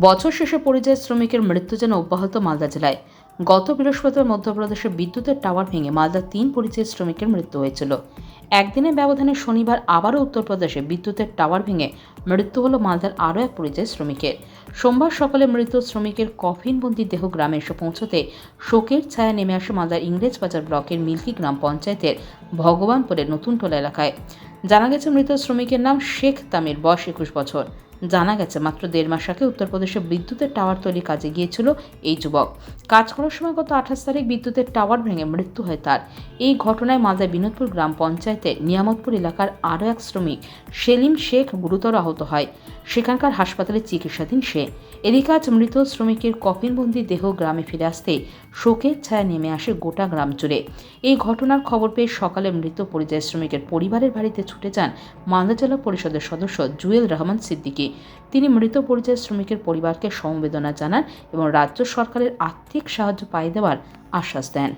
বছর শেষে পরিযায়ী শ্রমিকের মৃত্যু যেন অব্যাহত মালদা জেলায়। গত বৃহস্পতিবার মধ্যপ্রদেশে বিদ্যুতের টাওয়ার ভেঙে মালদার 3 পরিযায়ী শ্রমিকের মৃত্যু হয়েছিল। একদিনের ব্যবধানে শনিবার আবারও উত্তরপ্রদেশে বিদ্যুতের টাওয়ার ভেঙে মৃত্যু হল মালদার আরও এক পরিযায়ী শ্রমিকের। সোমবার সকালে মৃত শ্রমিকের কফিনবন্দি দেহ গ্রামে এসে পৌঁছতে শোকের ছায়া নেমে আসে মালদার ইংরেজবাজার ব্লকের মিল্কি গ্রাম পঞ্চায়েতের ভগবানপুরের নতুনটোলা এলাকায়। জানা গেছে মৃত শ্রমিকের নাম শেখ তামির, বয়স 21 বছর। জানা গেছে মাত্র 1.5 মাস আগে উত্তরপ্রদেশে বিদ্যুতের টাওয়ার তৈরি কাজে গিয়েছিল এই যুবক। কাজ করার সময় গত 28 তারিখ বিদ্যুতের টাওয়ার ভেঙে মৃত্যু হয় তার। এই ঘটনায় মালদার বিনোদপুর গ্রাম পঞ্চায়েতের নিয়ামতপুর এলাকার আরও এক শ্রমিক সেলিম শেখ গুরুতর আহত হয়। সেখানকার হাসপাতালে চিকিৎসাধীন সে। এদিকে আজ মৃত শ্রমিকের কফিনবন্দি দেহ গ্রামে ফিরে আসতে শোকের ছায়া নেমে আসে গোটা গ্রাম জুড়ে। এই ঘটনার খবর পেয়ে সকালে মৃত পরিযায়ী শ্রমিকের পরিবারের বাড়িতে ছুটে যান মালদা জেলা পরিষদের সদস্য জুয়েল রহমান সিদ্দিকী। তিনি মৃত পরিযায়ী শ্রমিকের পরিবারকে সমবেদনা জানান এবং রাজ্য সরকারের আর্থিক সাহায্য পাইয়ে দেওয়ার আশ্বাস দেন।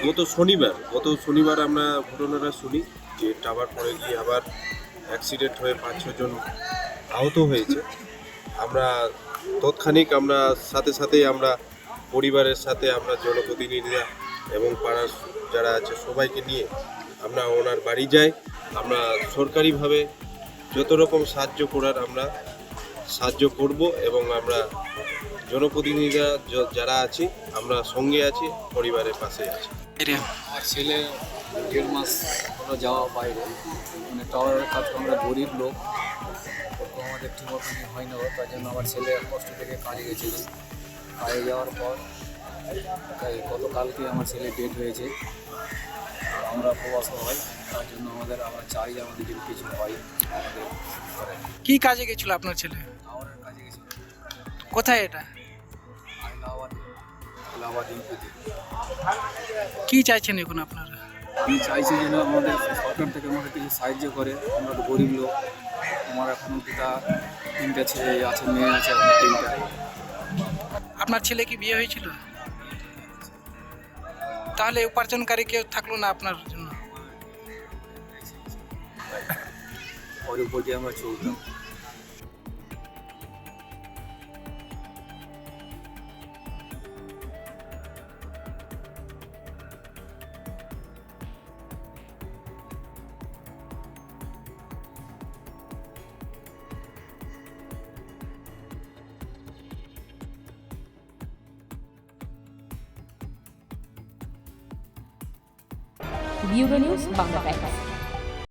গত শনিবার আমরা ঘটনাটা শুনি যে টাওয়ার পড়ে গিয়ে আবার অ্যাক্সিডেন্ট হয়ে 5-6 জন আহত হয়েছে। আমরা তৎক্ষণিক সাথে আমরা পরিবারের সাথে আমরা জনপ্রতিনিধিরা এবং পাড়ার যারা আছে সবাইকে নিয়ে আমরা ওনার বাড়ি যাই। আমরা সরকারিভাবে যত রকম সাহায্য করার আমরা সাহায্য করব এবং আমরা জনপ্রতিনিধিরা যারা আছি আমরা সঙ্গে আছি, পরিবারের পাশে আছি। আমার ছেলে 1.5 মাস হলো যাওয়া বাইরে, মানে টাওয়ারের কাজ, আমরা গরিব লোক, ওরকম আমাদের ঠিক মতনই হয় না। তার জন্য আমার ছেলে কষ্ট থেকে কাজে গেছিল। কাজে যাওয়ার পর গতকালকে আমার ছেলে ডেট হয়েছে। আমরা প্রবাস হয়, তার জন্য আমরা চাই আমাদের যদি কিছু হয়। কি কাজে গেছিল আপনার ছেলে? টাওয়ারের কাজে গেছিল। কোথায় এটা? এলাহাবাদ ইউপিতে। কি চাইছেন এখন আপনারা? আমি চাইছি যেন আমাদের সরকার থেকে আমাদের কিছু সাহায্য করে। আমরা তো গরিব লোক, আমার এখনও 3টা ছেলে আছে, মেয়ে আছে এখন 3টা। আপনার ছেলে কি বিয়ে হয়েছিল? তাহলে উপার্জনকারী কেউ থাকলো না আপনার জন্য? ওর উপর দিয়ে আমরা চলতাম। Bureau news Bangla Times.